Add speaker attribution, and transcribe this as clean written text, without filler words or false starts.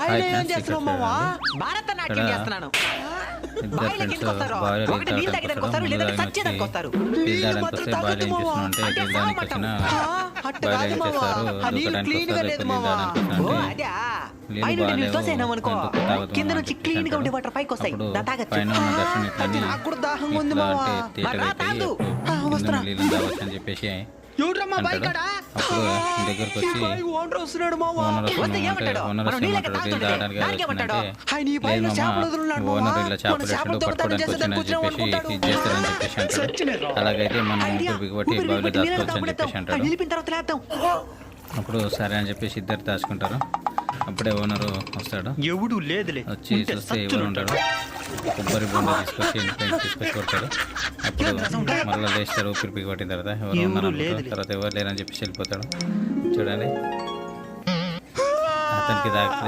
Speaker 1: బాయిలో ఏం
Speaker 2: ఫ్రెండ్స్,
Speaker 1: చేస్తున్నావు
Speaker 2: ఇక్కడ
Speaker 1: మావా?
Speaker 2: చూడండి.
Speaker 1: భారతనాట్యం
Speaker 2: ఇక్కడ
Speaker 1: చేస్తున్నాను.
Speaker 2: ఇద్దరు
Speaker 1: బాయిలోకి
Speaker 2: ఫ్రెండ్స్
Speaker 1: ఎందుకు వస్తారు?
Speaker 2: బాయిలో
Speaker 1: ఒకటి నీళ్ళు తాగడానికి వస్తారు, లేదంటే చచ్చేదానికి వస్తారు.
Speaker 2: టీల్ తాగడానికి
Speaker 1: మాత్రం
Speaker 2: వస్తే బాయిలో ఏం
Speaker 1: తాగొద్దు మావా.
Speaker 2: చేస్తున్నావు అంటే
Speaker 1: అంటే
Speaker 2: టీల్ తాగడానికి
Speaker 1: సామంటాం.
Speaker 2: వచ్చిన
Speaker 1: అట్ట
Speaker 2: బాయిలో
Speaker 1: కాదు
Speaker 2: ఏం
Speaker 1: మావా.
Speaker 2: చేస్తారు
Speaker 1: ఆ నీళ్ళు
Speaker 2: దూకడానికి
Speaker 1: క్లీన్ గా
Speaker 2: వస్తారు
Speaker 1: లేదు
Speaker 2: టీల్
Speaker 1: మావా.
Speaker 2: తాగడానికి
Speaker 1: ఓ,
Speaker 2: వస్తే
Speaker 1: అదా?
Speaker 2: నీళ్ళు
Speaker 1: పైన నీళ్ళు
Speaker 2: బాగాలేవు,
Speaker 1: తోసేనాం అనుకో,
Speaker 2: ఎందుకు తాగదు
Speaker 1: కింద
Speaker 2: మామ
Speaker 1: నుంచి
Speaker 2: అని
Speaker 1: క్లీన్ గా ఉండే
Speaker 2: చెప్పేసి
Speaker 1: వాటర్ పైకి వస్తాయి.
Speaker 2: అప్పుడు
Speaker 1: దాన్ని తాగొచ్చు.
Speaker 2: పైన ఉన్న దర్శనం ఇట్లని
Speaker 1: నాకు కూడా దాహంగా ఉంది
Speaker 2: ఇట్లా
Speaker 1: మావా.
Speaker 2: అంటే
Speaker 1: మరి రా,
Speaker 2: తేటగైతే
Speaker 1: తాగు.
Speaker 2: కింద
Speaker 1: వస్తున్నా.
Speaker 2: నీళ్ళు తాగొచ్చు అని చెప్పేసి
Speaker 1: ఎవడ్రమ్మా బాయ్
Speaker 2: అంటాడు.
Speaker 1: కాడా?
Speaker 2: అప్పుడు దగ్గరకు వచ్చి
Speaker 1: ఈ బాయ్ ఓనర్ వస్తున్నాడు మావా.
Speaker 2: ఓనర్
Speaker 1: వస్తే
Speaker 2: వస్తున్నాడు అంటే
Speaker 1: ఏమంటాడు?
Speaker 2: ఓనర్
Speaker 1: మనం నీళ్ళకి
Speaker 2: వస్తున్నాడు టీల్
Speaker 1: తాగుతుంటే
Speaker 2: తాగడానికి
Speaker 1: దానికి ఏమంటాడు?
Speaker 2: వస్తున్నాడంటే
Speaker 1: ఆయన ఈ బాయిలో
Speaker 2: లేదు
Speaker 1: చేపలు
Speaker 2: మామ
Speaker 1: వదులున్నాడు మావా.
Speaker 2: ఓనర్ ఇలా
Speaker 1: మన
Speaker 2: చేపలు
Speaker 1: చేపలు
Speaker 2: వేసాడు
Speaker 1: దొంగతనం
Speaker 2: పట్టుకోవడానికి
Speaker 1: చేసేదానికి
Speaker 2: వచ్చానని చెప్పేసి
Speaker 1: అనుకుంటాడు.
Speaker 2: ఇది చేస్తారని చెప్పేసి అంటాడు.
Speaker 1: సచ్చినరా.
Speaker 2: అలాగైతే మనం
Speaker 1: ఐడియా.
Speaker 2: ఊపిరి బిగబట్టి
Speaker 1: ఊపిరి
Speaker 2: బావిలో
Speaker 1: బిగబట్టి నీళ్ళని
Speaker 2: దాచుకోవచ్చు అని చెప్పేసి
Speaker 1: తాగుతాం.
Speaker 2: అంటాడు.
Speaker 1: నిలిపిన తర్వాత లేద్దాం.
Speaker 2: అప్పుడు సరే అని చెప్పేసి ఇద్దరు దాచుకుంటారు. అప్పుడే ఓనరు వస్తాడు.
Speaker 1: ఎవడు లేదులే.
Speaker 2: వచ్చి చూస్తే ఎవరు ఉంటాడు, కొబ్బరి బొండ తీసుకొచ్చి ఇంట్లో తీసుకొచ్చి కొడతాడు. అప్పుడు మళ్ళీ లేస్తారు ఊపిరి బిగబట్టిన తర్వాత ఎవరు ఉన్నారు అనుకుంటారు. తర్వాత ఎవరు లేరని చెప్పేసి వెళ్ళిపోతాడు. చూడండి అతనికి